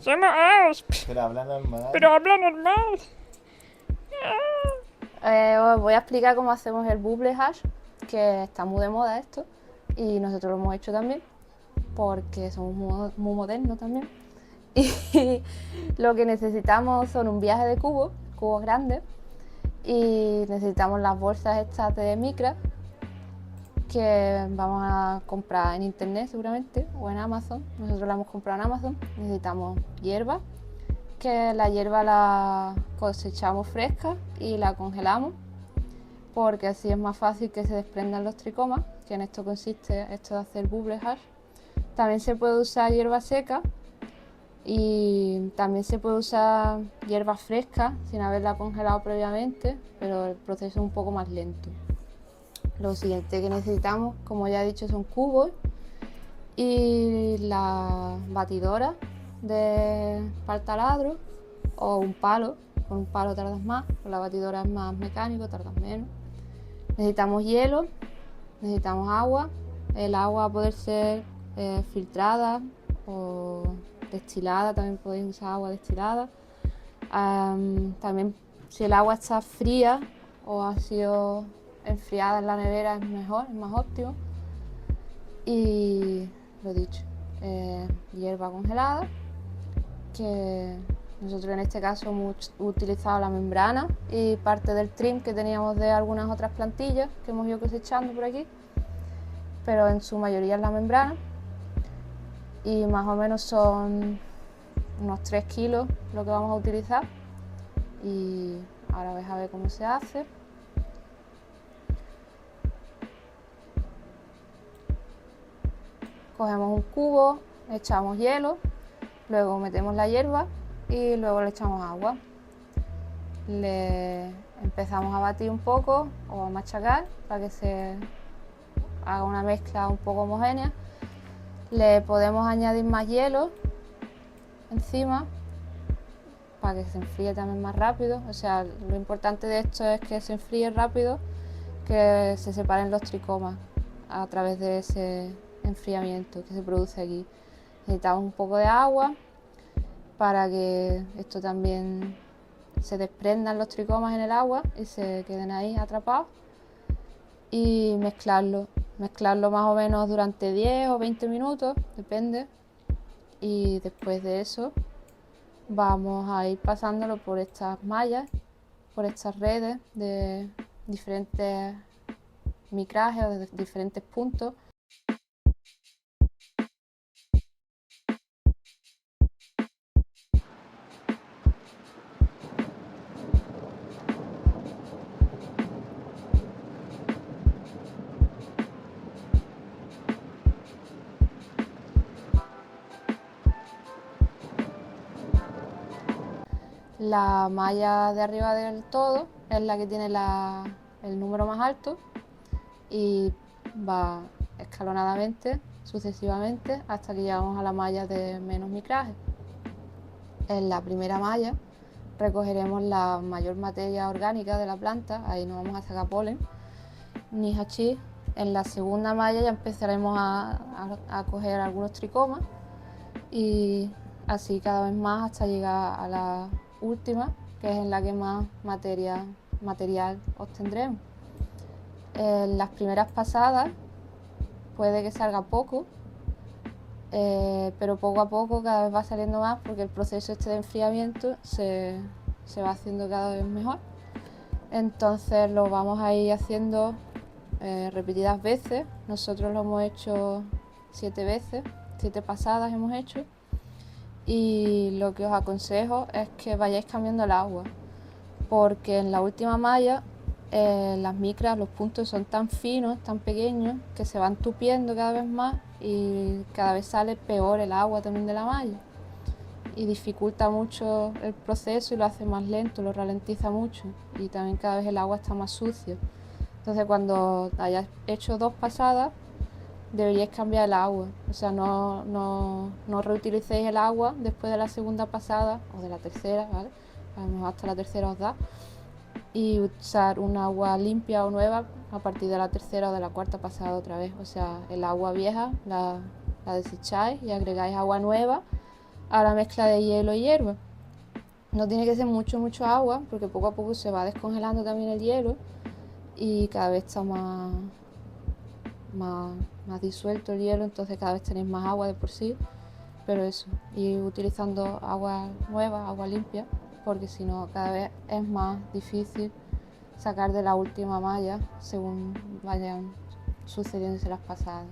Llama Ash. Pero habla normal. Pero habla normal. Os voy a explicar cómo hacemos el bubble hash, que está muy de moda esto, y nosotros lo hemos hecho también, porque somos muy modernos también. Y lo que necesitamos son un viaje de cubos grandes, y necesitamos las bolsas estas de micra, que vamos a comprar en internet seguramente, o en Amazon. Nosotros la hemos comprado en Amazon. Necesitamos hierba, que la hierba la cosechamos fresca y la congelamos, porque así es más fácil que se desprendan los tricomas, que en esto consiste esto de hacer bubble hash. También se puede usar hierba seca y también se puede usar hierba fresca sin haberla congelado previamente, pero el proceso es un poco más lento. Lo siguiente que necesitamos, como ya he dicho, son cubos y la batidora para el taladro, o un palo. Con un palo tardas más, con la batidora es más mecánico, tardas menos. Necesitamos hielo, necesitamos agua. El agua puede ser filtrada o destilada, también podéis usar agua destilada. También, si el agua está fría o ha sido enfriada en la nevera, es mejor, es más óptimo. Y lo dicho, hierba congelada, que nosotros en este caso hemos utilizado la membrana y parte del trim que teníamos de algunas otras plantillas que hemos ido cosechando por aquí, pero en su mayoría es la membrana, y más o menos son unos 3 kilos lo que vamos a utilizar. Y ahora vais a ver cómo se hace. Cogemos un cubo, echamos hielo, luego metemos la hierba y luego le echamos agua. Le empezamos a batir un poco o a machacar para que se haga una mezcla un poco homogénea. Le podemos añadir más hielo encima para que se enfríe también más rápido. O sea, lo importante de esto es que se enfríe rápido, que se separen los tricomas a través de ese enfriamiento que se produce aquí. Necesitamos un poco de agua para que esto también se desprendan los tricomas en el agua y se queden ahí atrapados, y mezclarlo más o menos durante 10 o 20 minutos, depende. Y después de eso vamos a ir pasándolo por estas mallas, por estas redes de diferentes micrajes o de diferentes puntos. La malla de arriba del todo es la que tiene el número más alto, y va escalonadamente, sucesivamente, hasta que llegamos a la malla de menos micraje. En la primera malla recogeremos la mayor materia orgánica de la planta, ahí no vamos a sacar polen ni hachís. En la segunda malla ya empezaremos a coger algunos tricomas, y así cada vez más hasta llegar a la última, que es en la que más material obtendremos. En las primeras pasadas puede que salga poco, pero poco a poco cada vez va saliendo más, porque el proceso este de enfriamiento se va haciendo cada vez mejor. Entonces lo vamos a ir haciendo repetidas veces. Nosotros lo hemos hecho 7 veces, 7 pasadas hemos hecho. Y lo que os aconsejo es que vayáis cambiando el agua, porque en la última malla las micras, los puntos son tan finos, tan pequeños, que se van tupiendo cada vez más y cada vez sale peor el agua también de la malla, y dificulta mucho el proceso y lo hace más lento, lo ralentiza mucho, y también cada vez el agua está más sucia. Entonces, cuando hayáis hecho 2 pasadas, deberíais cambiar el agua. O sea, no reutilicéis el agua después de la segunda pasada o de la tercera, ¿vale? A lo mejor hasta la tercera os da, y usar un agua limpia o nueva a partir de la tercera o de la cuarta pasada otra vez. O sea, el agua vieja la desecháis y agregáis agua nueva a la mezcla de hielo y hierba. No tiene que ser mucho agua, porque poco a poco se va descongelando también el hielo y cada vez está más disuelto el hielo, entonces cada vez tenéis más agua de por sí. Pero eso, ir utilizando agua nueva, agua limpia, porque si no cada vez es más difícil sacar de la última malla según vayan sucediéndose las pasadas.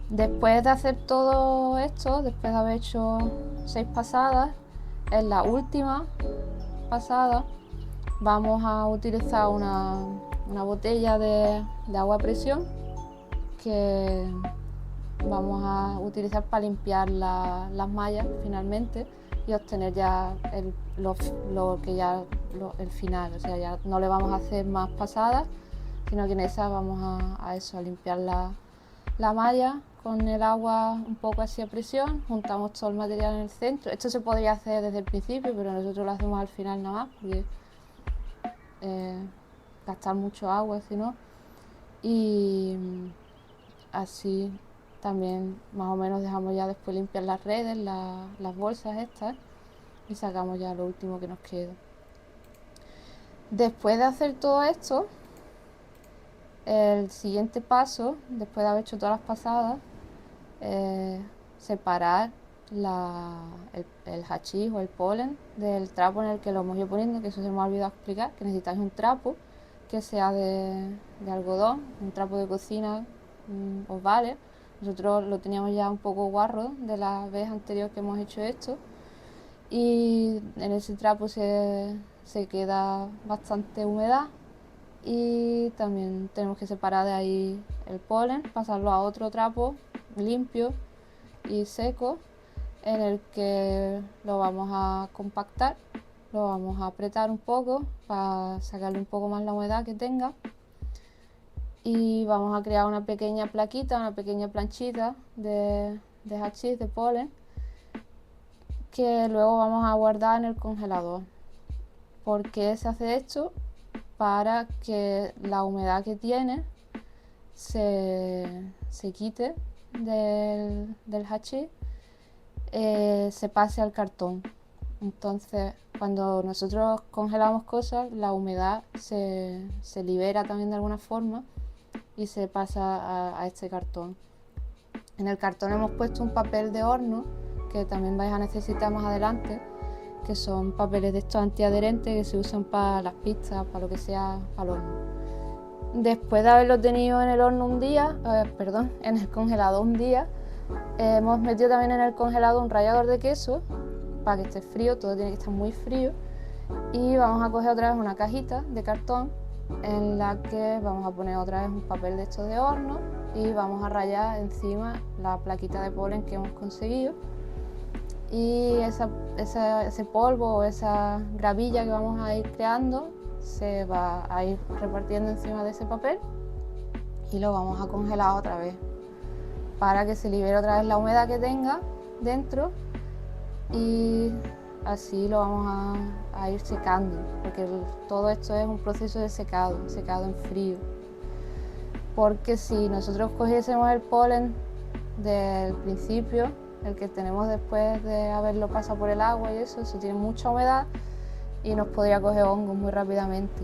Después de hacer todo esto, después de haber hecho 6 pasadas, en la última pasada vamos a utilizar una botella de agua a presión que vamos a utilizar para limpiar las mallas finalmente y obtener ya el final. O sea, ya no le vamos a hacer más pasadas, sino que en esa vamos a limpiar la malla con el agua un poco así a presión, juntamos todo el material en el centro. Esto se podría hacer desde el principio, pero nosotros lo hacemos al final nada más, porque gastar mucho agua, si no. Y así también más o menos dejamos ya después limpiar las redes, las bolsas estas, y sacamos ya lo último que nos queda. Después de hacer todo esto, el siguiente paso, después de haber hecho todas las pasadas, separar el hachís o el polen del trapo en el que lo hemos ido poniendo, que eso se me ha olvidado explicar, que necesitáis un trapo que sea de algodón, un trapo de cocina, os vale. Nosotros lo teníamos ya un poco guarro de la vez anterior que hemos hecho esto, y en ese trapo se queda bastante humedad, y también tenemos que separar de ahí el polen, pasarlo a otro trapo limpio y seco, en el que lo vamos a compactar, lo vamos a apretar un poco para sacarle un poco más la humedad que tenga, y vamos a crear una pequeña plaquita, una pequeña planchita de hachís, de polen, que luego vamos a guardar en el congelador. ¿Por qué se hace esto? Para que la humedad que tiene se quite del hachís, se pase al cartón. Entonces, cuando nosotros congelamos cosas, la humedad se libera también de alguna forma y se pasa a este cartón. En el cartón hemos puesto un papel de horno que también vais a necesitar más adelante, que son papeles de estos antiadherentes que se usan para las pizzas, para lo que sea, para el horno. Después de haberlo tenido en el horno en el congelador un día, hemos metido también en el congelador un rallador de queso para que esté frío, todo tiene que estar muy frío, y vamos a coger otra vez una cajita de cartón en la que vamos a poner otra vez un papel de estos de horno y vamos a rallar encima la plaquita de polen que hemos conseguido, y ese polvo o esa gravilla que vamos a ir creando se va a ir repartiendo encima de ese papel y lo vamos a congelar otra vez para que se libere otra vez la humedad que tenga dentro, y así lo vamos a ir secando, porque todo esto es un proceso de secado en frío. Porque si nosotros cogiésemos el polen del principio, el que tenemos después de haberlo pasado por el agua y eso tiene mucha humedad y nos podría coger hongos muy rápidamente.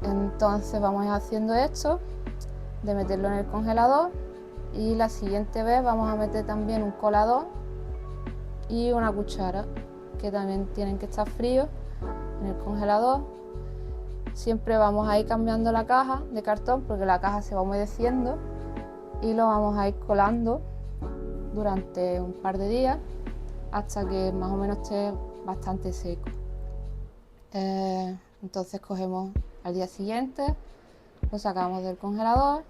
Entonces vamos a ir haciendo esto, de meterlo en el congelador, y la siguiente vez vamos a meter también un colador y una cuchara, que también tienen que estar fríos en el congelador. Siempre vamos a ir cambiando la caja de cartón porque la caja se va humedeciendo, y lo vamos a ir colando durante un par de días hasta que más o menos esté bastante seco. Entonces cogemos al día siguiente, lo sacamos del congelador,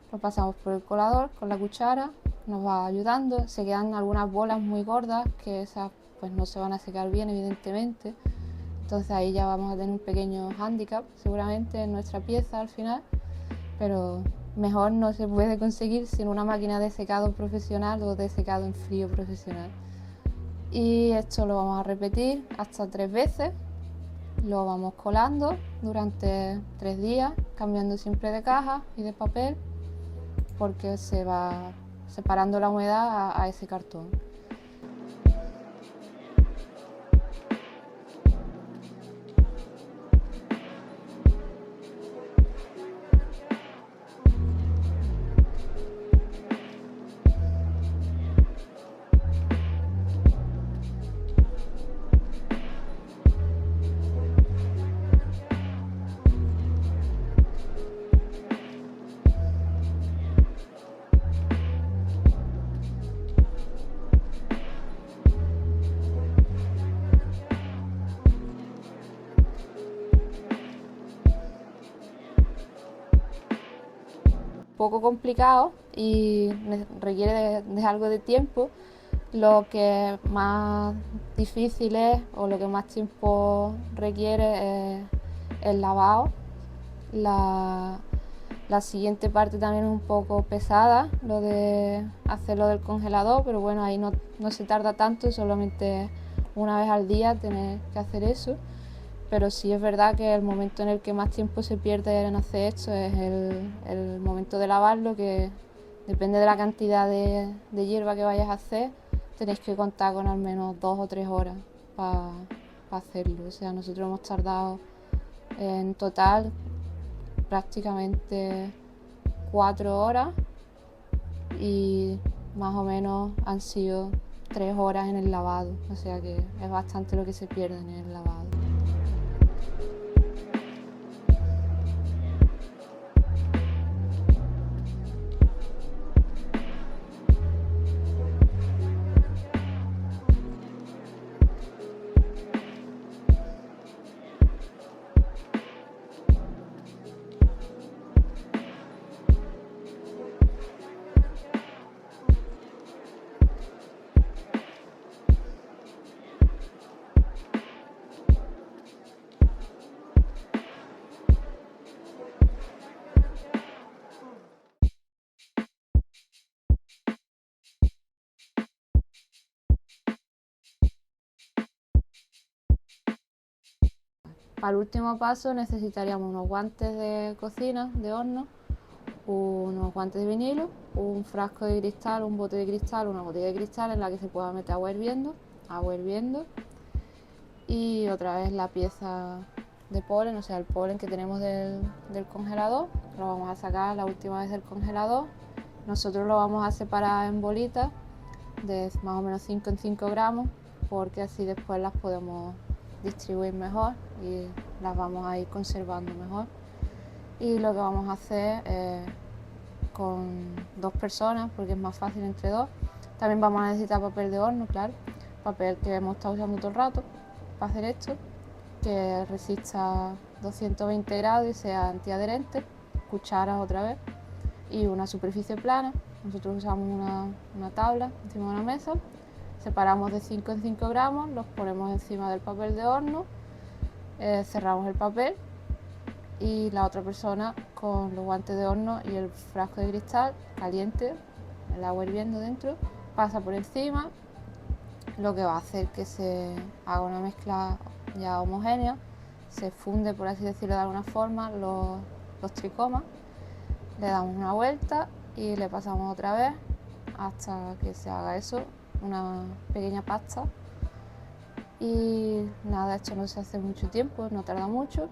lo pasamos por el colador con la cuchara, nos va ayudando. Se quedan algunas bolas muy gordas que esas pues no se van a secar bien, evidentemente. Entonces ahí ya vamos a tener un pequeño hándicap seguramente en nuestra pieza al final, pero mejor no se puede conseguir sin una máquina de secado profesional o de secado en frío profesional. Y esto lo vamos a repetir hasta 3 veces. Lo vamos colando durante 3 días, cambiando siempre de caja y de papel, porque se va separando la humedad a ese cartón. Poco complicado y requiere de algo de tiempo. Lo que más difícil es o lo que más tiempo requiere es el lavado. La siguiente parte también es un poco pesada, lo de hacerlo del congelador, pero bueno, ahí no se tarda tanto, solamente una vez al día tener que hacer eso. Pero sí es verdad que el momento en el que más tiempo se pierde en hacer esto es el momento de lavarlo, que depende de la cantidad de hierba que vayas a hacer, tenéis que contar con al menos 2 o 3 horas para hacerlo. O sea, nosotros hemos tardado en total prácticamente 4 horas y más o menos han sido 3 horas en el lavado. O sea que es bastante lo que se pierde en el lavado. Para el último paso necesitaríamos unos guantes de cocina, de horno, unos guantes de vinilo, un frasco de cristal, un bote de cristal, una botella de cristal en la que se pueda meter agua hirviendo y otra vez la pieza de polen, o sea el polen que tenemos del congelador, lo vamos a sacar la última vez del congelador. Nosotros lo vamos a separar en bolitas de más o menos 5 en 5 gramos, porque así después las podemos distribuir mejor y las vamos a ir conservando mejor. Y lo que vamos a hacer con 2 personas, porque es más fácil entre 2. También vamos a necesitar papel de horno, claro, papel que hemos estado usando todo el rato para hacer esto, que resista 220 grados y sea antiadherente, cucharas otra vez y una superficie plana. Nosotros usamos una tabla encima de una mesa, separamos de 5 en 5 gramos, los ponemos encima del papel de horno, cerramos el papel y la otra persona con los guantes de horno y el frasco de cristal caliente, el agua hirviendo dentro, pasa por encima, lo que va a hacer que se haga una mezcla ya homogénea, se funde, por así decirlo de alguna forma, los tricomas, le damos una vuelta y le pasamos otra vez hasta que se haga eso, una pequeña pasta. Y nada, esto no se hace mucho tiempo, no tarda mucho.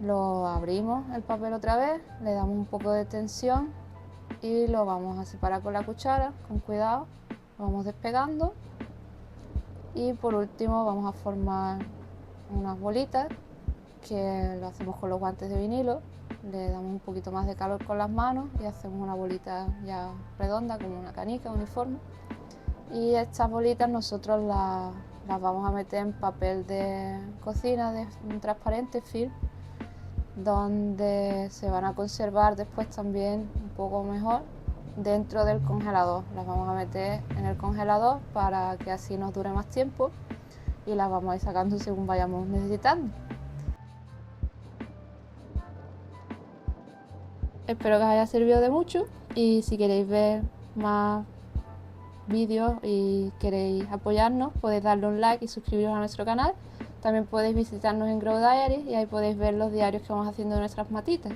Lo abrimos el papel otra vez, le damos un poco de tensión y lo vamos a separar con la cuchara, con cuidado, lo vamos despegando y por último vamos a formar unas bolitas que lo hacemos con los guantes de vinilo, le damos un poquito más de calor con las manos y hacemos una bolita ya redonda como una canica uniforme y estas bolitas nosotros las vamos a meter en papel de cocina de transparente, film, donde se van a conservar después también un poco mejor dentro del congelador. Las vamos a meter en el congelador para que así nos dure más tiempo y las vamos a ir sacando según vayamos necesitando. Espero que os haya servido de mucho y si queréis ver más vídeos y queréis apoyarnos, podéis darle un like y suscribiros a nuestro canal. También podéis visitarnos en Grow Diaries y ahí podéis ver los diarios que vamos haciendo de nuestras matitas.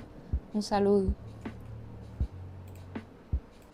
Un saludo.